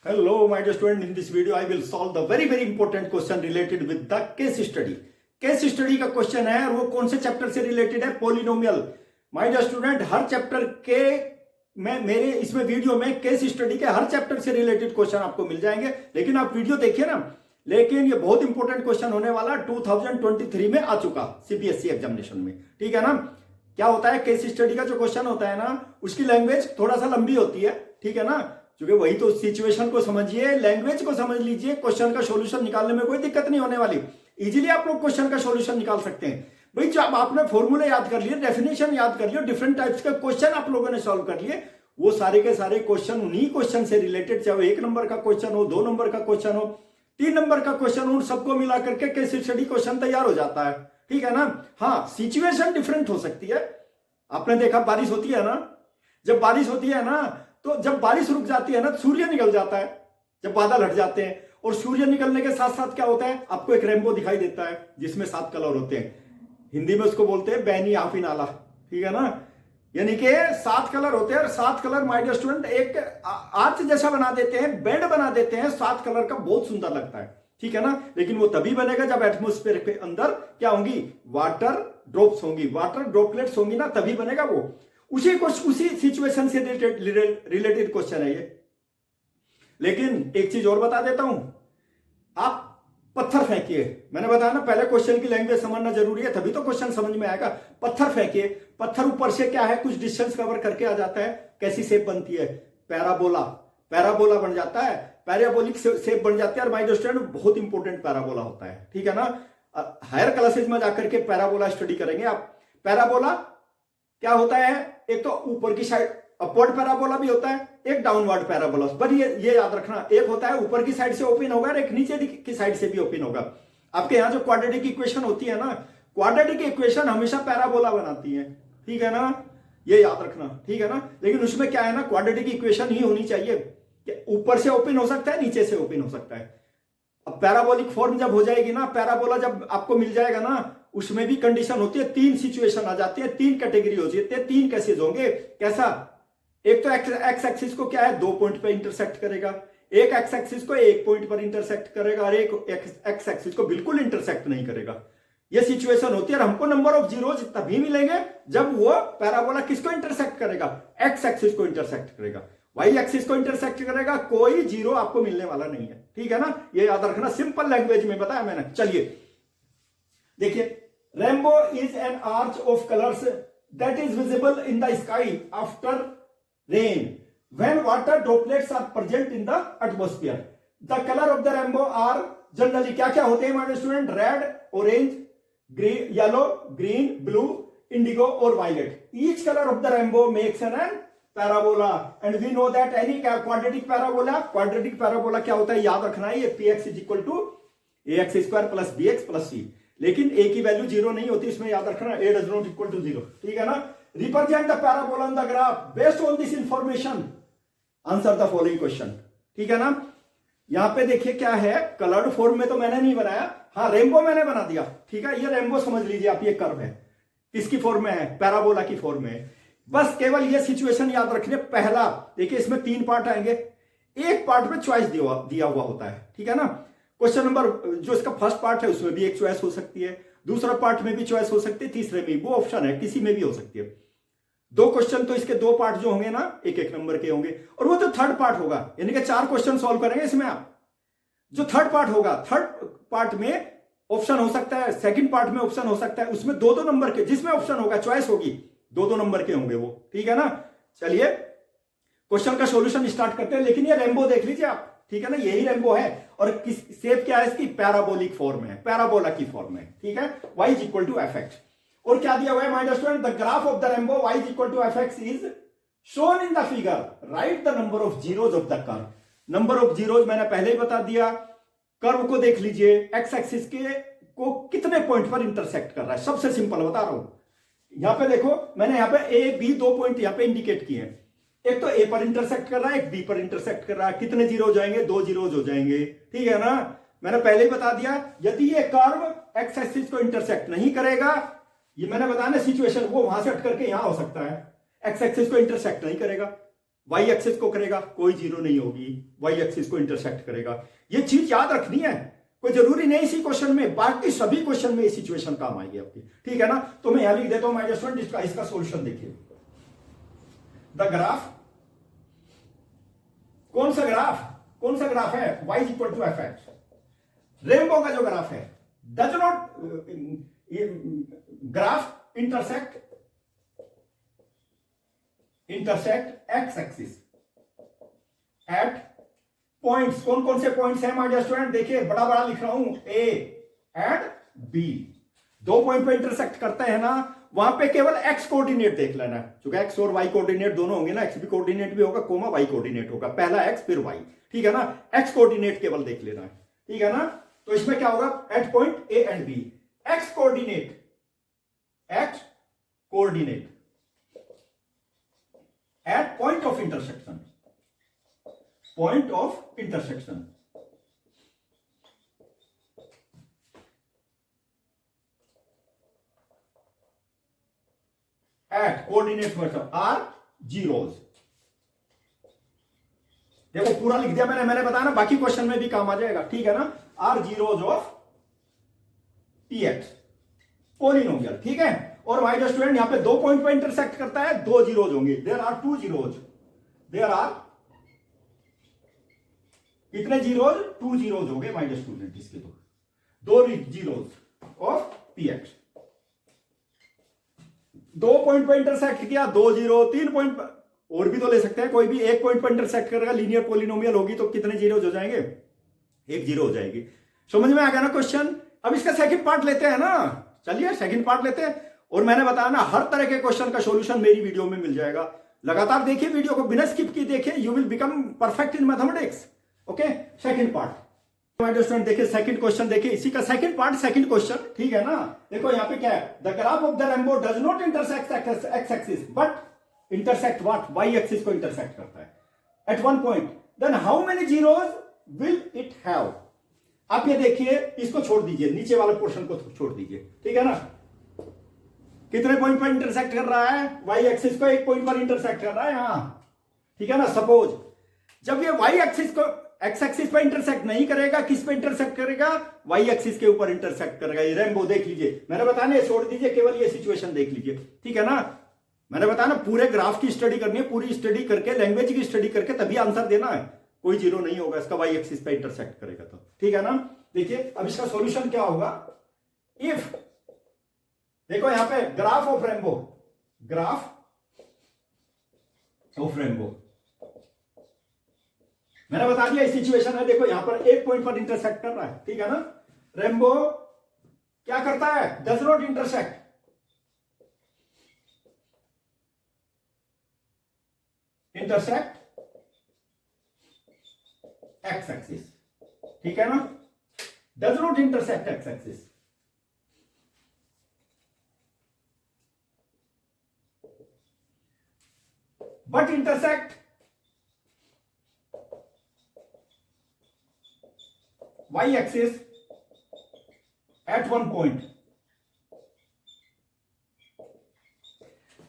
Hello, my dear student. In this video, I will solve the very important question related with the case study. Case study का question है और वो कौन से chapter से related है? पॉलिनोमियल. माय डियर स्टूडेंट, हर chapter के मेरे इसमें वीडियो में केस स्टडी के हर चैप्टर से रिलेटेड क्वेश्चन आपको मिल जाएंगे, लेकिन आप वीडियो देखिए ना. लेकिन ये बहुत इंपॉर्टेंट क्वेश्चन होने वाला 2023 में आ चुका सीबीएसई एग्जामिनेशन में. ठीक है ना. क्या होता है, केस स्टडी का जो क्वेश्चन होता है ना, उसकी लैंग्वेज थोड़ा सा लंबी होती है. ठीक है ना. क्योंकि वही तो सिचुएशन को समझिए, लैंग्वेज को समझ लीजिए, क्वेश्चन का सॉल्यूशन निकालने में कोई दिक्कत नहीं होने वाली. इजीली आप लोग क्वेश्चन का सॉल्यूशन निकाल सकते हैं. भाई जब आपने फॉर्मूले याद कर लिए, डेफिनेशन याद कर लियो, डिफरेंट टाइप्स के क्वेश्चन आप लोगों ने सॉल्व कर लिए, वो सारे के सारे क्वेश्चन उन्हीं क्वेश्चन से रिलेटेड, चाहे 1 नंबर का क्वेश्चन हो, 2 नंबर का क्वेश्चन हो, 3 नंबर का क्वेश्चन हो, सबको मिला करके केस स्टडी क्वेश्चन तैयार हो जाता है. ठीक है ना. हाँ, सिचुएशन डिफरेंट हो सकती है. आपने देखा बारिश होती है ना, जब बारिश होती है ना, तो जब बारिश रुक जाती है ना, सूर्य निकल जाता है. जब बादल हट जाते हैं और सूर्य निकलने के साथ साथ क्या होता है, आपको एक रेनबो दिखाई देता है जिसमें 7 कलर होते हैं. हिंदी में उसको बोलते हैं बैनी आफी नाला. ठीक है ना. यानी कि 7 कलर होते हैं और 7 कलर माय डियर स्टूडेंट एक आर्च जैसा बना देते हैं, बेड बना देते हैं 7 कलर का. बहुत सुंदर लगता है. ठीक है ना. लेकिन वो तभी बनेगा जब एटमोस्फेयर के अंदर क्या होंगी, वाटर ड्रॉप्स होंगी, वाटर ड्रॉपलेट्स होंगी ना, तभी बनेगा वो. उसी सिचुएशन से रिलेटेड क्वेश्चन है ये. लेकिन एक चीज और बता देता हूं, आप पत्थर फेंकिए. मैंने बताया ना, पहले क्वेश्चन की लैंग्वेज समझना जरूरी है, तभी तो क्वेश्चन समझ में आएगा. पत्थर फेंकिए, पत्थर ऊपर से क्या है, कुछ डिस्टेंस कवर करके आ जाता है. कैसी शेप बनती है, पैराबोला. पैराबोला बन जाता है, पैराबोलिक शेप बन जाती है. और माय डियर स्टूडेंट, बहुत इंपॉर्टेंट पैराबोला होता है. ठीक है ना. हायर क्लासेज में जाकर के पैराबोला स्टडी करेंगे आप. पैराबोला क्या होता है, एक तो ऊपर की साइड अपवर्ड पैराबोला भी होता है, एक डाउनवर्ड पैराबोला. पर ये याद रखना, एक होता है ऊपर की साइड से ओपन होगा और एक नीचे की साइड से भी ओपन होगा. आपके यहां जो क्वाड्रेटिक इक्वेशन होती है ना, क्वाड्रेटिक इक्वेशन हमेशा पैराबोला बनाती है. ठीक है ना. ये याद रखना. ठीक है ना. लेकिन उसमें क्या है ना, क्वाड्रेटिक इक्वेशन ही होनी चाहिए. ऊपर से ओपन हो सकता है, नीचे से ओपन हो सकता है. अब पैराबोलिक फॉर्म जब हो जाएगी ना, पैराबोला जब आपको मिल जाएगा ना, उसमें भी कंडीशन होती है. 3 सिचुएशन आ जाती है, 3 कैटेगरी हो जाती है, 3 केसेस होंगे. कैसा, एक तो एक्स एक्सिस को क्या है, 2 पॉइंट पर इंटरसेक्ट करेगा, एक एक्स एक्सिस को 1 पॉइंट पर इंटरसेक्ट करेगा, और एक एक्स एक्सिस को बिल्कुल इंटरसेक्ट नहीं करेगा. यह सिचुएशन होती है. और हमको नंबर ऑफ जीरोज तभी मिलेंगे जब वो पैराबोला किसको इंटरसेक्ट करेगा, एक्स एक्सिस को इंटरसेक्ट करेगा. वाई एक्सिस को इंटरसेक्ट करेगा, कोई जीरो आपको मिलने वाला नहीं है. ठीक है ना. ये याद रखना, सिंपल लैंग्वेज में बताया मैंने. चलिए देखिए, rainbow is an arch of colours that is visible in the sky after rain when water droplets are present in the atmosphere. The color of the rainbow are generally क्या क्या होते हैं हमारे student, red, orange, green, yellow, green, blue, Indigo और violet. Each color of the rainbow makes an parabola and we know that any quadratic parabola, quadratic parabola क्या होता है, याद रखना है, ये px is equal to ax square plus bx plus c. लेकिन a की वैल्यू 0 नहीं होती, इसमें याद रखना a does not equal to 0. ठीक है ना. Represent the parabola on the graph. Based on this information, answer the following question. ठीक है ना. यहां पे देखिए क्या है, कलर्ड फॉर्म में तो मैंने नहीं बनाया, हाँ रेनबो मैंने बना दिया. ठीक है. ये रेनबो समझ लीजिए आप, ये कर्व है, किसकी फॉर्म में है, पैराबोला की फॉर्म में है. बस केवल ये सिचुएशन याद रखिए. पहला देखिए, इसमें 3 पार्ट आएंगे, एक पार्ट में चॉइस दिया हुआ होता है. ठीक है ना. क्वेश्चन नंबर जो इसका फर्स्ट पार्ट है, उसमें भी एक चॉइस हो सकती है, दूसरा पार्ट में भी चॉइस हो सकती है, तीसरे में वो ऑप्शन है, किसी में भी हो सकती है. 2 क्वेश्चन तो इसके 2 पार्ट जो होंगे ना, 1 नंबर के होंगे. और वो जो थर्ड पार्ट होगा, यानी कि 4 क्वेश्चन सॉल्व करेंगे इसमें आप. जो थर्ड पार्ट होगा, थर्ड पार्ट में ऑप्शन हो सकता है, सेकंड पार्ट में ऑप्शन हो सकता है, उसमें 2-2 नंबर के, जिसमें ऑप्शन होगा, चॉइस होगी, 2-2 नंबर के होंगे वो. ठीक है ना. चलिए क्वेश्चन का सॉल्यूशन स्टार्ट करते हैं. लेकिन ये रेनबो देख लीजिए आप. ठीक है ना. यही रेनबो है और किस शेप क्या है इसकी, पैराबोलिक फॉर्म है, पैराबोला की फॉर्म है. ठीक है. y is equal to F X. और क्या दिया हुआ है my dear student, the graph of the rainbow y is equal to F X is shown in the figure. Right the number of zeros of the curve. Number of zeros मैंने पहले ही बता दिया. Curve को देख लीजिए, x axis के को कितने पॉइंट पर इंटरसेक्ट कर रहा है, सबसे सिंपल बता रहा हूं. यहां पे देखो, मैंने यहां पे ए बी 2 पॉइंट यहां पे इंडिकेट किए हैं. एक तो ए पर इंटरसेक्ट कर रहा है, एक बी पर इंटरसेक्ट कर रहा है. कितने जीरो हो जाएंगे, 2 जीरोज हो जाएंगे. ठीक है ना. मैंने पहले ही बता दिया, यदि ये कर्व एक्स एक्सिस को इंटरसेक्ट नहीं करेगा, ये मैंने बताया ना सिचुएशन, वो वहां से हट करके यहां हो सकता है. एक्स एक्सिस को इंटरसेक्ट नहीं करेगा, वाई एक्सिस को करेगा, कोई जीरो नहीं होगी, वाई एक्सिस को इंटरसेक्ट करेगा। ये चीज याद रखनी है, कोई जरूरी नहीं इसी क्वेश्चन में, बाकी सभी क्वेश्चन में ये सिचुएशन काम आएगी आपकी, ठीक है ना। तो मैं यहां लिख देता हूं माय डियर स्टूडेंट, इसका सोल्यूशन देखिए। द ग्राफ, कौन सा ग्राफ है, y is equal to F X. Rainbow का जो ग्राफ है does not graph intersect X axis at points. कौन कौन से पॉइंट्स हैं माय डियर स्टूडेंट, देखिए बड़ा बड़ा लिख रहा हूं, ए एंड बी। दो पॉइंट पे इंटरसेक्ट करते हैं ना, वहां पे केवल एक्स कोऑर्डिनेट देख लेना, क्योंकि एक्स और वाई कोऑर्डिनेट दोनों होंगे ना, एक्स भी कोऑर्डिनेट भी होगा, कोमा वाई कोऑर्डिनेट होगा, पहला एक्स फिर वाई, ठीक है ना। एक्स कोऑर्डिनेट केवल देख लेना है, ठीक है ना। तो इसमें क्या होगा, at point A and B, X coordinate at point of intersection, at coordinate मतलब आर जीरोज। देखो पूरा लिख दिया मैंने बताया ना, बाकी क्वेश्चन में भी काम आ जाएगा, ठीक है ना। Are zeros of T X polynomial, ठीक है। और माय डियर स्टूडेंट यहां पे दो पॉइंट पे इंटरसेक्ट करता है, दो जीरोज होंगे, there are two zeros, there are कितने जीरोज, टू जीरोज होंगे माय डियर स्टूडेंट, इसके दो जीरोज ऑफ पी एक्स। दो पॉइंट पर इंटरसेक्ट किया, दो जीरो, तीन पॉइंट पर, और भी तो ले सकते हैं, कोई भी एक पॉइंट पर इंटरसेक्ट करेगा, लीनियर पोलिनोमियल होगी तो कितने जीरोज हो जाएंगे, एक जीरो हो जाएगी। समझ में आ गया ना क्वेश्चन। अब इसका सेकंड पार्ट लेते हैं ना, चलिए सेकंड पार्ट लेते हैं। और मैंने बताया ना, हर तरह के क्वेश्चन का सॉल्यूशन मेरी वीडियो में मिल जाएगा, लगातार देखिए वीडियो को, बिना स्किप किए देखिए, you will become perfect in mathematics. Okay, second part student देखिए, सेकंड क्वेश्चन देखिए, इसी का सेकंड पार्ट, सेकंड क्वेश्चन, ठीक है ना। देखो यहां पे क्या है, the graph of the rainbow does not intersect X axis but intersect what, Y axis को इंटरसेक्ट करता है at one point, then how many zeros will it have. आप ये देखिए, इसको छोड़ दीजिए, नीचे वाले पोर्शन को छोड़ दीजिए, ठीक है ना। कितने पॉइंट पर इंटरसेक्ट कर रहा है, वाई एक्सिस को एक पॉइंट पर इंटरसेक्ट कर रहा है यहां, ठीक है ना। सपोज जब ये वाई एक्सिस को एक्स एक्सिस पर इंटरसेक्ट नहीं करेगा, किस पे इंटरसेक्ट करेगा, वाई एक्सिस के ऊपर इंटरसेक्ट करेगा। ये रेनबो देख लीजिए, मैंने बताया छोड़ दीजिए, केवल ये सिचुएशन देख लीजिए, ठीक है ना। मैंने बताया ना, पूरे ग्राफ की स्टडी करनी है, पूरी स्टडी करके, लैंग्वेज की स्टडी करके तभी आंसर देना है, कोई जीरो नहीं होगा इसका, वाई एक्सिस पे इंटरसेक्ट करेगा तो, ठीक है ना। देखिए अब इसका सॉल्यूशन क्या होगा, इफ देखो यहां पे ग्राफ ऑफ रेनबो मैंने बता दिया, इस सिचुएशन है। देखो यहां पर एक पॉइंट पर इंटरसेक्ट कर रहा है, ठीक है ना। रेनबो क्या करता है, does not intersect X axis, ठीक है ना, does not intersect X axis. But intersect y axis at one point.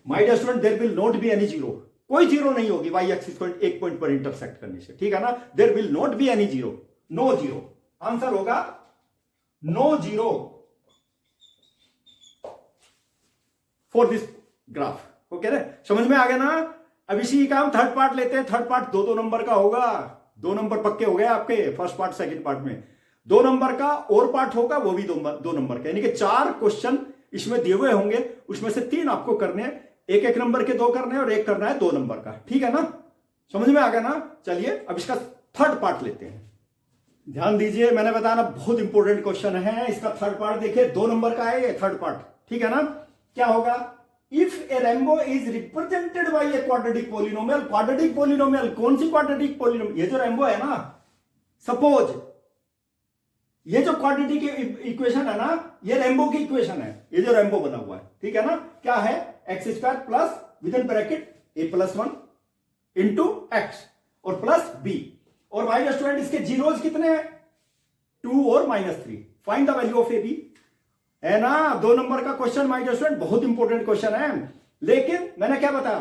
My dear student, there will not be any zero. कोई जीरो नहीं होगी y एक्सिस को एक पॉइंट पर इंटरसेक्ट करने से, ठीक है ना। There will not be any zero, no zero, answer होगा no zero for this graph. Okay ना, समझ में आ गया ना। अब इसी का हम थर्ड पार्ट लेते हैं। थर्ड पार्ट दो नंबर का होगा, दो नंबर पक्के हो गए आपके फर्स्ट पार्ट सेकंड पार्ट में। दो नंबर का और पार्ट होगा, वो भी दो नंबर का, यानी कि चार क्वेश्चन इसमें दिए हुए होंगे, उसमें से तीन आपको करने हैं, एक एक नंबर के दो करने हैं और एक करना है दो नंबर का, ठीक है ना। समझ में आ गया ना। चलिए अब इसका थर्ड पार्ट लेते हैं। ध्यान दीजिए, मैंने बताया ना बहुत इंपॉर्टेंट क्वेश्चन है। इसका थर्ड पार्ट देखिए, दो नंबर का है ये थर्ड पार्ट, ठीक है ना। क्या होगा, if A rainbow is represented by a quadratic polynomial. Quadratic polynomial, कौन सी क्वाड्रेटिक पोलिनोमियल, ये जो रेनबो है ना, सपोज ये जो क्वाड्रेटिक इक्वेशन है ना, ये रेनबो की इक्वेशन है, ये जो रेनबो बना हुआ है, ठीक है ना। क्या है, X square plus within bracket A plus one into X और प्लस बी। और माय स्टूडेंट इसके जीरोज कितने हैं, 2 और -3। Find the value of A B, है ना। दो नंबर का क्वेश्चन माय स्टूडेंट, बहुत इंपॉर्टेंट क्वेश्चन है। लेकिन मैंने क्या बताया,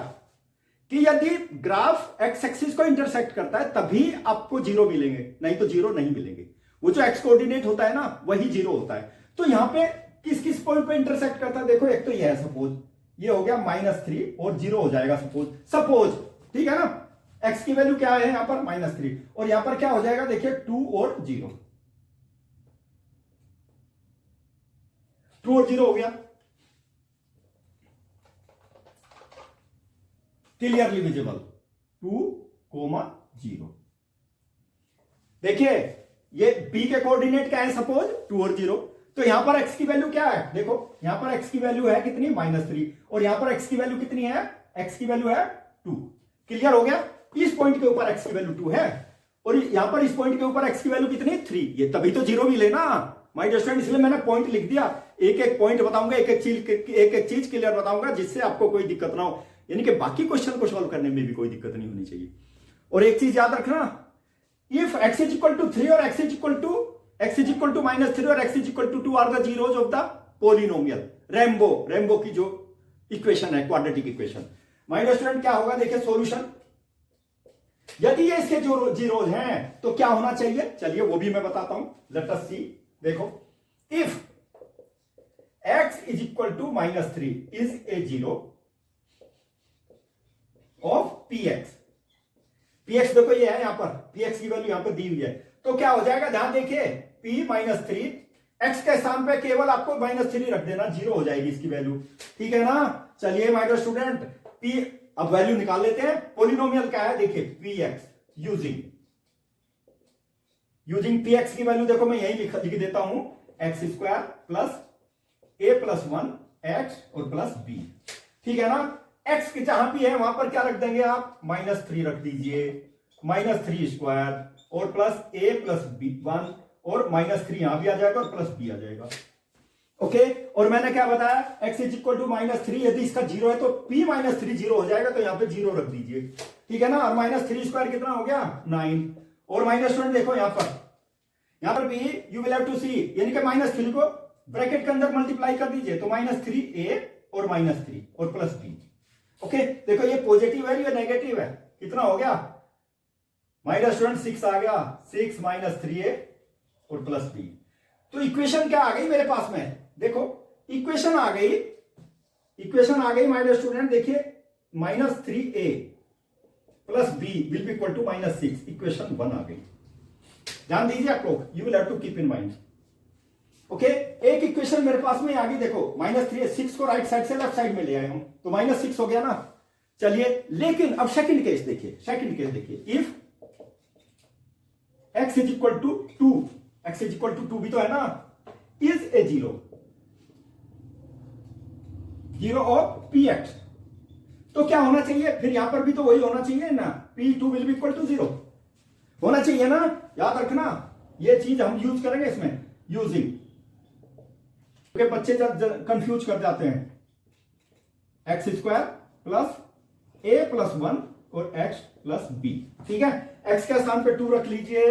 कि यदि ग्राफ एक्स एक्सिस को इंटरसेक्ट करता है तभी आपको जीरो मिलेंगे, नहीं तो जीरो नहीं मिलेंगे। वो जो एक्स कोऑर्डिनेट होता है ना वही जीरो होता है। तो यहां पे किस किस पॉइंट पे इंटरसेक्ट करता है, देखो एक तो ये है, सपोज ये हो गया -3 और जीरो हो जाएगा, सपोज ठीक है ना। एक्स की वैल्यू क्या है यहां पर -3 और यहां पर क्या हो जाएगा, देखिए 2 और 0, 2 और 0 हो गया, क्लियरली विजिबल 2,0। देखिए ये बी के कोऑर्डिनेट क्या है, सपोज 2 और 0। तो यहां पर x की वैल्यू क्या है, देखो यहां पर x की वैल्यू है कितनी -3 और यहां पर x की वैल्यू कितनी है, x की वैल्यू है 2। क्लियर हो गया। इस पॉइंट के ऊपर x की वैल्यू 2 है और यहां पर इस पॉइंट के ऊपर x की वैल्यू कितनी 3। ये तभी तो जीरो मिले ना माय डियर स्टूडेंट, इसलिए मैंने पॉइंट लिख दिया। एक एक पॉइंट बताऊंगा, एक एक चीज क्लियर बताऊंगा जिससे आपको कोई दिक्कत ना हो, यानी कि बाकी क्वेश्चन को सॉल्व करने में भी कोई दिक्कत नहीं होनी चाहिए। और एक चीज याद रखना, if x is equal to 3 और x is equal to -3 और x is equal to 2 are the zeros of the polynomial, rainbow की जो इक्वेशन है, quadratic equation. My dear student क्या होगा, देखिए सॉल्यूशन, यदि ये इसके जो जीरोज हैं तो क्या होना चाहिए, चलिए वो भी मैं बताता हूं, लेट अस सी। देखो if x is equal to -3 is a zero of px, px देखो ये है यहां पर, px की वैल्यू यहां पर दी हुई है, तो क्या हो जाएगा, ध्यान देखिए p -3, x के स्थान पे केवल आपको -3 रख देना, जीरो हो जाएगी इसकी वैल्यू, ठीक है ना। चलिए माय डियर स्टूडेंट, p अब वैल्यू निकाल लेते हैं। पोलिनोमियल क्या है, देखिए px यूजिंग px की वैल्यू देखो मैं यही लिख देता हूं, x² plus a plus 1 x और प्लस b, ठीक है ना। x के जहां भी है वहां पर क्या रख देंगे आप, -3 रख दीजिए, -3² और प्लस a प्लस b 1 और -3 यहां भी आ जाएगा और प्लस b आ जाएगा, ओके। और मैंने क्या बताया, x इज इक्वल टू -3, यदि इसका जीरो है तो p -3 जीरो हो जाएगा, तो यहां पे जीरो रख दीजिए, ठीक है ना। और -3² कितना हो गया 9, और -1 देखो यहां पर भी यू विल हैव टू सी, यानी कि -3 को ब्रैकेट के अंदर मल्टीप्लाई कर दीजिए, तो -3a और -3 और प्लस b, ओके। देखो ये पॉजिटिव है, ये नेगेटिव है, कितना हो गया माय डियर स्टूडेंट 6 आ गया, 6 -3a और प्लस b। तो इक्वेशन क्या आ गई मेरे पास में, देखो इक्वेशन आ गई माय डियर स्टूडेंट, देखिए -3a plus b will be equal to -6, equation 1 आ गई। ध्यान दीजिए आप लोग, you will have to keep in mind, okay. एक इक्वेशन मेरे पास में आ गई, देखो -3, 6 को राइट साइड से लेफ्ट साइड में ले आए हम, तो -6 हो गया ना। चलिए लेकिन अब सेकंड केस देखिए, if x is equal to 2, x is equal to 2 भी तो है ना, is a zero of px, तो क्या होना चाहिए, फिर यहां पर भी तो वही होना चाहिए ना, p2 will be equal to 0 होना चाहिए ना। याद रखना ये चीज हम यूज करेंगे इसमें, यूजिंग, क्योंकि बच्चे जब कंफ्यूज कर जाते हैं, x² प्लस a प्लस 1 और x प्लस b, ठीक है। x के स्थान पे 2 रख लीजिए,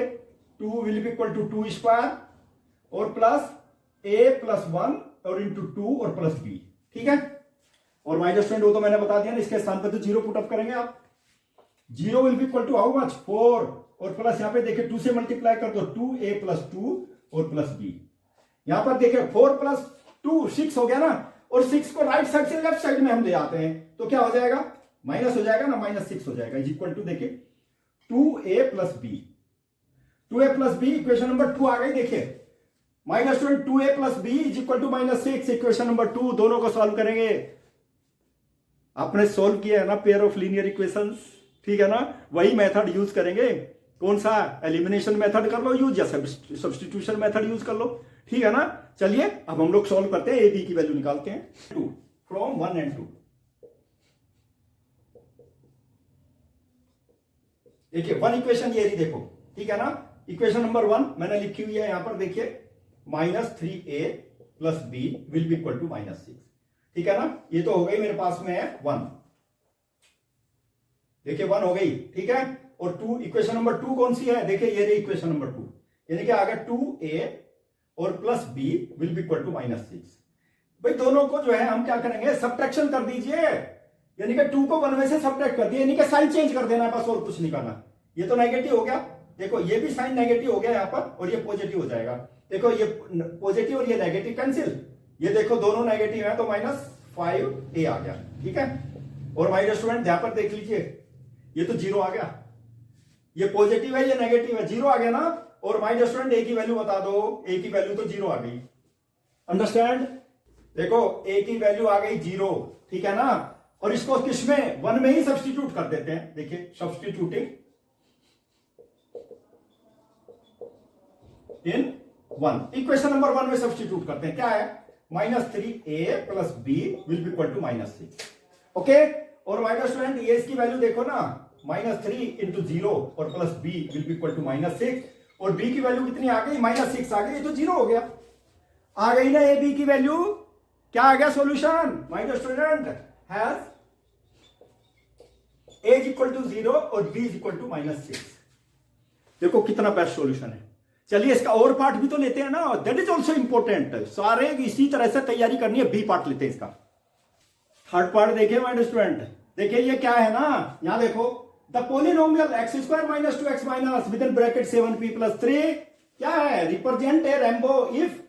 2 विल बी इक्वल टू 2² और प्लस a प्लस 1 और इंटू 2 और प्लस b, ठीक है। और माइनस स्टूडेंट वो तो मैंने बता दिया ना, इसके स्थान पे तो 0 पुट अप करेंगे आप, 0 will be equal to how much 4 और प्लस यहां पे देखिए 2 से मल्टीप्लाई कर दो, 2a प्लस 2 और प्लस b, यहां पर देखिए 4 प्लस 2 6 हो गया ना, और 6 को राइट साइड से लेफ्ट साइड में हम ले आते हैं, तो क्या हो जाएगा, माइनस हो जाएगा ना, -6 हो जाएगा, इज इक्वल टू देखिए 2a plus b, 2a plus b equation number 2 आ गई। देखिए minus 2a plus b is equal to -6, equation number 2, दोनों को सॉल्व करेंगे। आपने सॉल्व किया है ना पेयर ऑफ लीनियर इक्वेशंस, ठीक है ना, वही मेथड यूज करेंगे। कौन सा, एलिमिनेशन मेथड कर लो यूज या सब्स्टिट्यूशन मेथड यूज कर लो, ठीक है ना। चलिए अब हम लोग सॉल्व करते हैं, ए बी की वैल्यू निकालते हैं, 2 फ्रॉम 1 and 2। देखिए 1 इक्वेशन ये रही, देखो ठीक है ना। इक्वेशन नंबर 1 मैंने लिखी हुई है यहां पर, देखिए -3a plus b will be equal to -6, ठीक है ना। ये तो हो गई मेरे पास में है 1, देखिए 1 हो गई, ठीक है। और 2, इक्वेशन नंबर 2 कौन सी है, देखिए ये रही इक्वेशन नंबर 2, यानी कि आ गया 2a और plus b will be equal to -6। भाई दोनों को जो है हम क्या करेंगे, सब्ट्रैक्शन कर दीजिए, यानी कि 2 को 1 में से सब्ट्रैक्ट कर दिया, यानी कि साइन चेंज कर देना है, बस और कुछ नहीं करना। ये तो नेगेटिव हो गया, देखो ये भी साइन नेगेटिव हो गया यहाँ पर, और ये पॉजिटिव हो जाएगा। देखो ये पॉजिटिव और ये नेगेटिव कैंसिल, ये देखो दोनों नेगेटिव है तो -5a आ गया, ठीक है। और माय स्टूडेंट ध्यान पर देख लीजिए, ये तो 0 आ गया, ये पॉजिटिव है ये नेगेटिव है, 0 आ गया ना। और माय स्टूडेंट ए की वैल्यू बता दो, ए की वैल्यू तो 0 आ गई, अंडरस्टैंड। देखो ए की वैल्यू आ गई 0, ठीक है ना। और इसको किसमें 1 में ही सब्स्टिट्यूट कर देते हैं, देखिए सब्स्टिट्यूटिंग इन 1, इक्वेशन नंबर 1 में सब्स्टिट्यूट करते हैं, क्या है -3a + b will be equal to -6, okay. और माइनस स्टूडेंट ये इसकी वैल्यू देखो ना, -3 × 0 और +b will be equal to -6, और b की वैल्यू कितनी आ गई -6 आ गई, ये तो 0 हो गया, आ गई ना a b की वैल्यू। क्या आ गया solution, minus student has a = 0 और b = -6। देखो कितना बेस्ट सॉल्यूशन है। चलिए इसका और पार्ट भी तो लेते हैं ना, दैट इज ऑल्सो इंपॉर्टेंट। सारे इसी तरह से तैयारी करनी है, बी पार्ट लेते हैं इसका। थर्ड पार्ट देखिए माय स्टूडेंट, देखिए ये क्या है ना, यहां देखो the polynomial x² - 2x- with in bracket 7p + 3 क्या है, रिप्रेजेंट ए रेम्बो इफ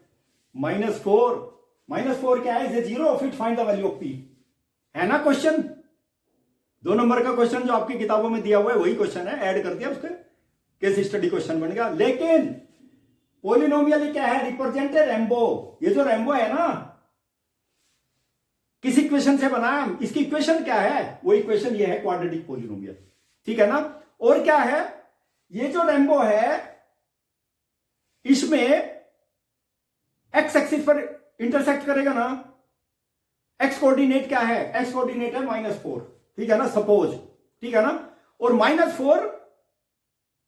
-4 क्या है, is 0, fit find the value of p, है ना क्वेश्चन। 2 नंबर का क्वेश्चन जो आपकी किताबों में दिया हुआ है वही क्वेश्चन है, ऐड कर दिया उसके, केस स्टडी क्वेश्चन बन गया। लेकिन पोलिनोमियल क्या है, रिप्रेजेंट ए रेम्बो, ये जो रेम्बो है ना किस इक्वेशन से बना है, इसकी इक्वेशन क्या है, वो इक्वेशन ये है क्वाड्रेटिक पोलिनोमियल, ठीक है ना। और क्या है, ये जो रेम्बो है इसमें एक्स एक्सिस पर इंटरसेक्ट करेगा ना, एक्स कोऑर्डिनेट क्या है, एक्स कोऑर्डिनेट है -4, ठीक है ना, सपोज, ठीक है ना। और -4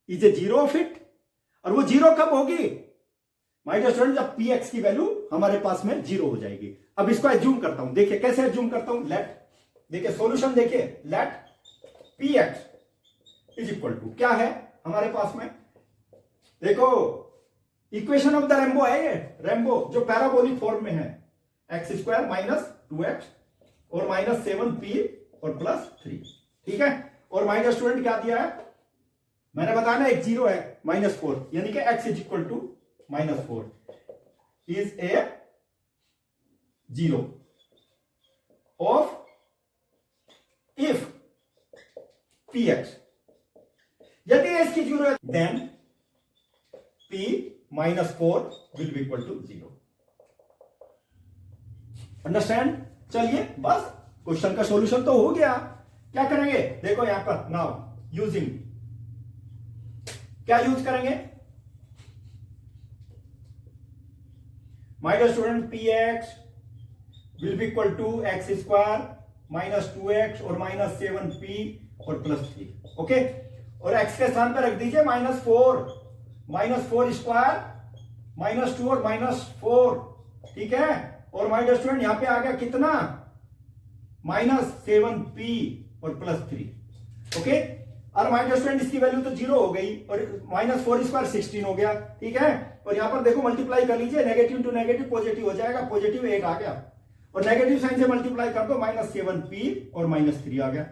इज ए 0 फिट, और वो 0 कब होगी माय डियर स्टूडेंट, जब px की वैल्यू हमारे पास में 0 हो जाएगी। अब इसको एज्यूम करता हूं, देखिए कैसे एज्यूम करता हूं, लेट, देखिए सॉल्यूशन देखिए, let px is equal to क्या है हमारे पास में, देखो इक्वेशन ऑफ द रेम्बो है ये, रेम्बो जो पैराबोलिक फॉर्म में है, x² - 2x और -7p और +3, ठीक है। और माय डियर स्टूडेंट क्या दिया है, मैंने बताया ना एक 0 है, -4, यानी कि x is equal to -4 is a 0 of if px, यदि x की 0 है then p -4 will be equal to 0, understand. चलिए बस क्वेश्चन का सॉल्यूशन तो हो गया। क्या करेंगे, देखो यहां पर नाउ यूजिंग, क्या यूज करेंगे my dear student, px will be equal to x² - 2x और -7p और +3, ओके। और x के स्थान पर रख दीजिए -4 स्क्वायर -2 और -4, ठीक है। और माय डियर स्टूडेंट यहां पे आ गया कितना, -7p और +3, ओके। और माय डियर स्टूडेंट इसकी वैल्यू तो 0 हो गई, और -4 स्क्वायर 16 हो गया, ठीक है। और यहां पर देखो मल्टीप्लाई कर लीजिए, नेगेटिव टू नेगेटिव पॉजिटिव हो जाएगा, पॉजिटिव 1 आ गया, और नेगेटिव साइन से मल्टीप्लाई कर दो, -7p और -3 आ गया,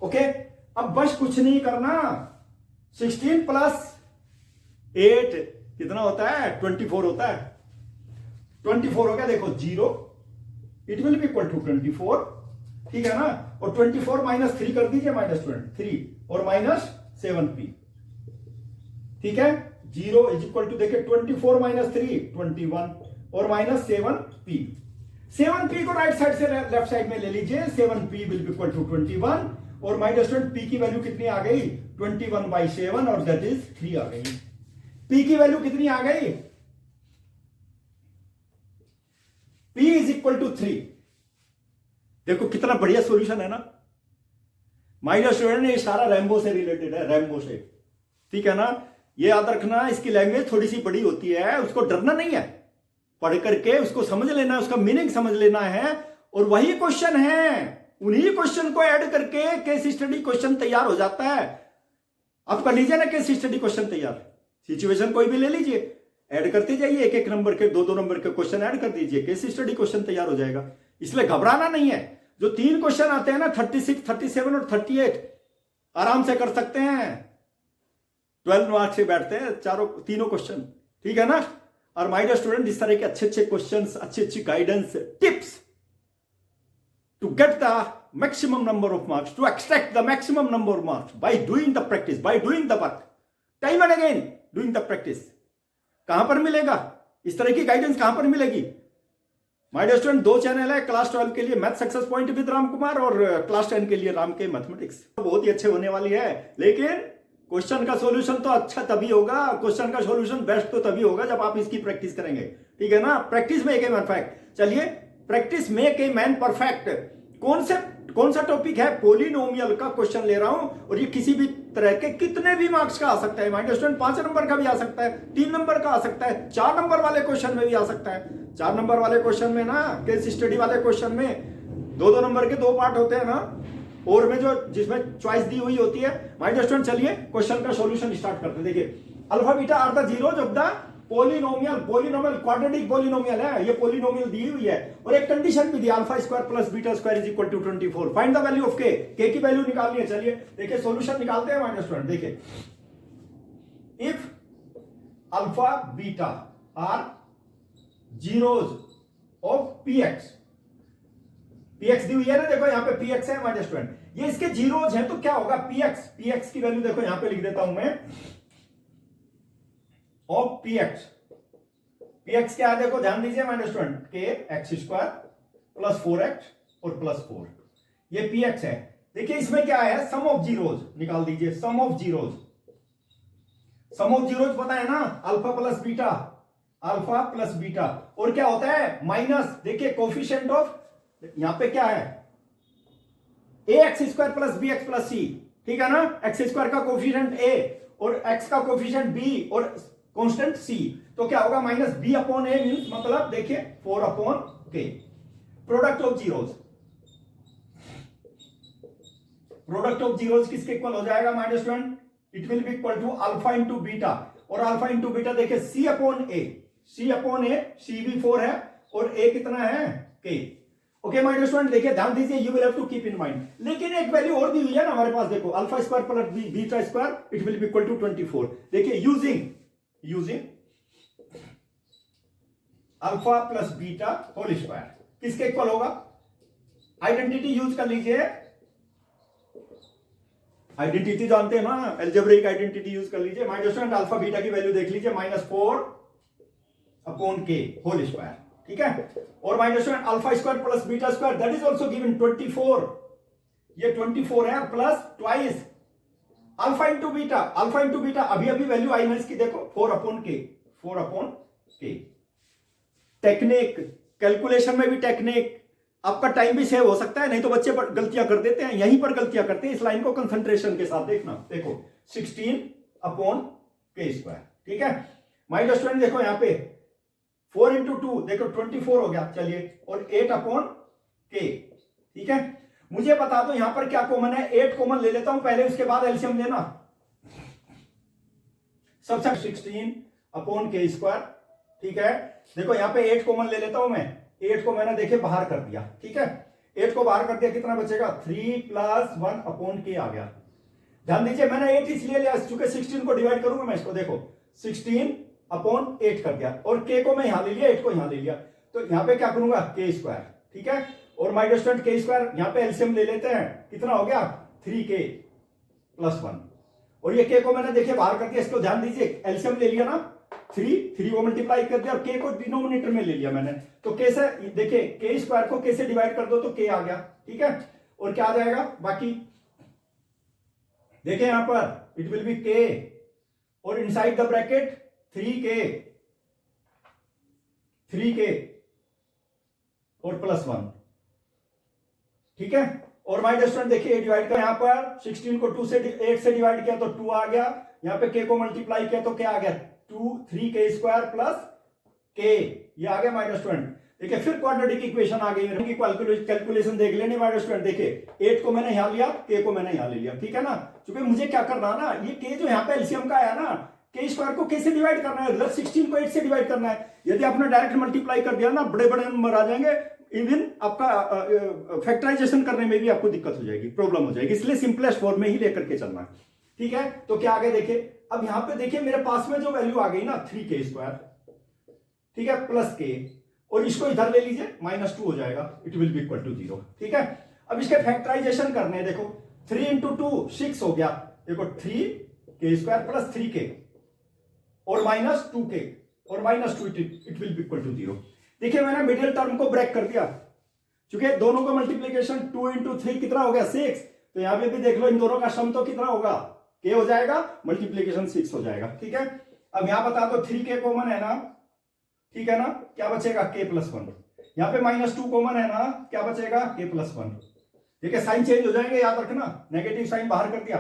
ओके। अब बस कुछ नहीं करना, 16 + 8 कितना होता है, 24 होता है, 24 हो गया, देखो 0, it will be equal to 24, ठीक है ना। और 24 - 3 कर दीजिए माय डियर स्टूडेंट, 3 और -7p, ठीक है। 0 इज इक्वल टू, देखिए 24 - 3 21 और -7p, 7p को राइट साइड से लेफ्ट साइड में ले लीजिए, 7p will be equal to 21, और माय डियर स्टूडेंट p की वैल्यू कितनी आ गई, 21/7 और दैट इज 3 आ गई। p की वैल्यू कितनी आ गई, p इज इक्वल टू 3, देखो कितना बढ़िया सॉल्यूशन है ना माय डियर स्टूडेंट। ये सारा रैम्बो से रिलेटेड है, रैम्बो से, ठीक है ना। ये याद रखना, इसकी लैंग्वेज थोड़ी सी बड़ी होती है, उसको डरना नहीं है, पढ़ करके उसको समझ लेना है, उसका मीनिंग समझ लेना है, और वही क्वेश्चन है, उन्हीं क्वेश्चन को ऐड करके केस स्टडी क्वेश्चन तैयार हो जाता है। आप कर लीजिए ना केस स्टडी क्वेश्चन तैयार, सिचुएशन कोई भी ले लीजिए, ऐड करते जाइए, एक नंबर के 2 नंबर के क्वेश्चन ऐड कर दीजिए, केस स्टडी क्वेश्चन तैयार हो जाएगा। इसलिए घबराना नहीं है, जो 3 क्वेश्चन आते हैं ना 36, 37 और 38 आराम से कर सकते हैं। 12 मार्क्स से बैठते हैं तीनों क्वेश्चन, ठीक है ना। और माय डियर स्टूडेंट, इस तरह के अच्छे अच्छे क्वेश्चंस, अच्छी अच्छी guidance tips to get the maximum number of marks, to extract the maximum number of marks by doing the practice, by doing the work, time and again doing the practice. कहां पर मिलेगा इस तरह की guidance, कहां पर मिलेगी? My dear student, 2 channel है, क्लास 12 के लिए math success point with Ram Kumar और क्लास 10 के लिए राम के मैथमेटिक्स। बहुत ही अच्छे होने वाली है, लेकिन क्वेश्चन का सॉल्यूशन तो अच्छा तभी होगा, क्वेश्चन का सॉल्यूशन बेस्ट तो तभी होगा जब आप इसकी प्रैक्टिस करेंगे, ठीक है ना। Practice make a man perfect. चलिए, practice make a man perfect कौन सा टॉपिक है? पोलिनोमियल का क्वेश्चन ले रहा हूं, और ये किसी भी तरह के कितने भी मार्क्स का आ सकता है। माय डियर स्टूडेंट, 5 नंबर का भी आ सकता है, 3 नंबर का आ सकता है, 4 नंबर वाले क्वेश्चन में भी आ सकता है। 4 नंबर वाले क्वेश्चन में ना, केस स्टडी वाले क्वेश्चन में 2-2 नंबर के 2 पार्ट होते हैं ना, और में जो जिसमें चॉइस दी हुई होती है। माय डियर स्टूडेंट, चलिए क्वेश्चन का सॉल्यूशन स्टार्ट करते हैं। देखिए, alpha beta are the zeros of the polynomial quadratic polynomial है, ये पोलिनोमियल दी हुई है, और एक कंडीशन भी दी, alpha square plus beta square is equal to 24। Find the value of K की वैल्यू निकालनी है। चलिए देखिए, सॉल्यूशन निकालते हैं। माय डियर स्टूडेंट, देखिए, if alpha beta are zeros of P X दी हुई है ना, देखो यहां पे पीएक्स है माय डियर स्टूडेंट, ये इसके जीरोज हैं, तो क्या होगा? पीएक्स की वैल्यू देखो यहां पे लिख देता हूं मैं, ऑफ पीएक्स क्या है? देखो ध्यान दीजिए माय डियर स्टूडेंट, के एक्स स्क्वायर प्लस 4x और प्लस 4, ये पीएक्स है। देखिए इसमें क्या है? सम ऑफ जीरोज निकाल दीजिए। सम ऑफ जीरोज पता है ना, अल्फा प्लस बीटा, और क्या होता है? माइनस, देखिए कोफिशिएंट ऑफ, यहां पे क्या है? ax square plus bx plus c, ठीक है ना। एक्स स्क्वायर का कोफिशिएंट a और x का कोफिशिएंट b और कांस्टेंट c, तो क्या होगा? Minus b upon a means, मतलब देखिए 4 upon k। Product of zeros किसके इक्वल हो जाएगा my dear student? It will be equal to alpha into beta, और अल्फा इंटू बीटा देखिए c अपॉन a, c भी 4 है और a कितना है? k। Okay my dear student, देखिए ध्यान दीजिए, you will have to keep in mind. लेकिन एक वैल्यू और दी हुई है ना हमारे पास, देखो alpha square plus beta square it will be equal to 24। देखिए using alpha plus beta whole square किसके इक्वल होगा? आइडेंटिटी यूज कर लीजिए, आइडेंटिटी जानते हैं ना, एल्जेब्रिक आइडेंटिटी यूज कर लीजिए। My dear student, alpha beta की वैल्यू देख लीजिए, -4 अपॉन के होल स्क्वायर, ठीक है। और my dear student, alpha square plus beta square that is also given 24, ये 24 है, plus twice alpha into beta अभी वैल्यू आई है इसकी, देखो 4 अपॉन के। टेक्निक, कैलकुलेशन में भी टेक्निक, आपका टाइम भी सेव हो सकता है, नहीं तो बच्चे गलतियां कर देते हैं, यहीं पर गलतियां करते हैं। इस लाइन को कंसंट्रेशन के साथ देखना, देखो 16 अपॉन के स्क्वायर, ठीक है। माय डियर स्टूडेंट, देखो यहां पे 4 इंटू 2 देखो 24 हो गया, चलिए, और 8 अपॉन के, ठीक है। मुझे बता दो यहां पर क्या कॉमन है? 8 कॉमन ले लेता हूं पहले, उसके बाद एलसीएम लेना। सबसे 16 अपॉन के स्क्वायर, ठीक है। देखो यहां पे 8 कॉमन ले लेता हूं मैं, 8 को मैंने देखे बाहर कर दिया, ठीक है। 8 को बाहर कर दिया, कितना बचेगा? 3 प्लस 1 अपॉन के आ गया। ध्यान दीजिए, मैंने 8 इसलिए लिया चूंकि 16 को डिवाइड करूंगा मैं इसको, देखो 16 अपॉन 8 कर दिया, और के को मैं यहां ले लिया, 8 को यहां ले लिया, तो यहां पे क्या करूंगा? के स्क्वायर, ठीक है। और माय डियर स्टूडेंट, के स्क्वायर यहां पे एलसीएम ले लेते हैं, कितना हो गया? 3k प्लस 1, और ये के को मैंने देखिए बाहर कर दिया, इसको ध्यान दीजिए, एलसीएम ले लिया ना, 3 को मल्टीप्लाई कर दिया और के को डिनोमिनेटर में ले लिया मैंने, तो के से देखिए के स्क्वायर को के से डिवाइड कर दो तो के आ गया, ठीक है। और क्या आ जाएगा बाकी? देखिए यहां पर इट विल बी के, और इनसाइड द ब्रैकेट 3k और प्लस 1, ठीक है। और माय डियर स्टूडेंट, देखिए डिवाइड कर, यहां पर 16 को 8 से डिवाइड किया तो 2 आ गया, यहां पे के को मल्टीप्लाई किया तो क्या आ गया? 3k स्क्वायर प्लस के, ये आ गया माय डियर स्टूडेंट। देखिए फिर क्वाड्रेटिक इक्वेशन आ गई, कैलकुलेशन देख लेने माय डियर स्टूडेंट। देखिए 8 को मैंने यहां लिया, के को मैंने यहां ले लिया, ठीक है ना। क्योंकि मुझे क्या करना ना, ये के जो यहां पे एलसीएम का आया ना, के स्क्वायर को के से डिवाइड करना है, 16 को 8 से डिवाइड करना है। यदि आपने डायरेक्ट मल्टीप्लाई कर दिया ना, बड़े बड़े नंबर आ जाएंगे, इवन आपका फैक्टराइजेशन करने में भी आपको दिक्कत हो जाएगी, प्रॉब्लम हो जाएगी, इसलिए सिंपलेस्ट फॉर्म में ही लेकर के चलना है। ठीक है, तो क्या आगे देखे, अब यहां पे देखिए मेरे पास में जो वैल्यू आ गई ना 3k², ठीक है, प्लस के, और इसको इधर ले लीजिए -2 हो जाएगा, it will be equal to 0। ठीक है, अब इसके फैक्टराइजेशन करने हैं, देखो 3 × 2 6 हो गया, देखो 3k² प्लस 3k और -2k और -2 it will be equal to 0। देखिए मैंने मिडिल टर्म को ब्रेक कर दिया, क्योंकि दोनों का मल्टीप्लीकेशन 2 × 3 कितना हो गया 6, तो यहां पे भी देख लो इन दोनों का सम तो कितना होगा, k हो जाएगा, मल्टीप्लीकेशन 6 हो जाएगा। ठीक है, अब यहां बता दो 3k कॉमन है ना, ठीक है ना, क्या बचेगा k+1, यहां पे -2 कॉमन है ना, क्या बचेगा k+1। देखिए साइन चेंज हो जाएंगे, याद रखना, नेगेटिव साइन बाहर कर दिया।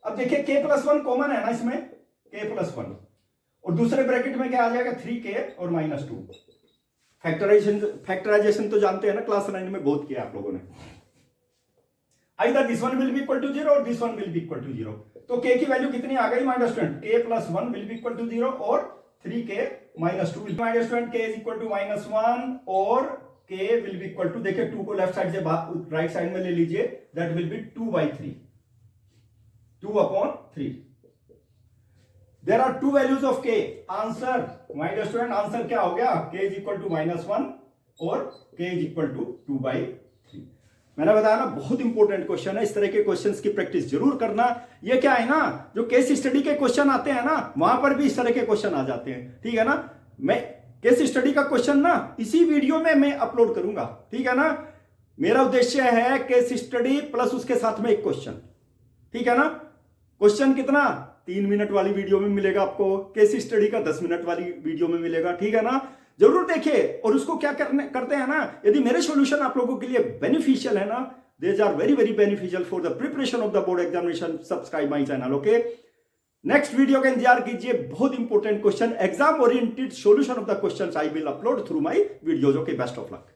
अब देखिए k+1 कॉमन है ना इसमें, k+1, और दूसरे ब्रैकेट में क्या आ जाएगा 3k और -2। फैक्टराइजेशन तो जानते हैं ना, क्लास 9 में बहुत किया आप लोगों ने। Either this one will be equal to 0 और this one will be equal to 0। तो k की वैल्यू कितनी आ गई my student, k+1 will be equal to 0 और 3k -2 my student, k is equal to -1 और k will be equal to, देखिए 2 को लेफ्ट साइड से राइट साइड में ले लीजिए, that will be 2/3, 2/3। There are two values of k. Answer, my dear student, answer क्या हो गया, k is equal to -1 और k is equal to 2/3। मैंने बताया ना बहुत इंपॉर्टेंट क्वेश्चन है, इस तरह के क्वेश्चंस की प्रैक्टिस जरूर करना। ये क्या है ना, जो केस स्टडी के क्वेश्चन आते हैं ना, वहां पर भी इस तरह के क्वेश्चन आ जाते हैं। ठीक है ना, मैं केस स्टडी का क्वेश्चन ना इसी वीडियो में मैं अपलोड करूंगा। ठीक है ना, मेरा उद्देश्य है केस स्टडी प्लस उसके साथ में एक क्वेश्चन। ठीक है ना, क्वेश्चन कितना 3 मिनट वाली वीडियो में मिलेगा आपको, केस स्टडी का 10 मिनट वाली वीडियो में मिलेगा। ठीक है ना, जरूर देखिए, और उसको क्या करते हैं ना, यदि मेरे सॉल्यूशन आप लोगों के लिए बेनिफिशियल है ना, these are very very beneficial for the preparation of the board examination, subscribe my channel. Okay, next video का इंतजार कीजिए, बहुत important question, exam oriented solution of the questions I will upload through my videos. Okay, best of luck.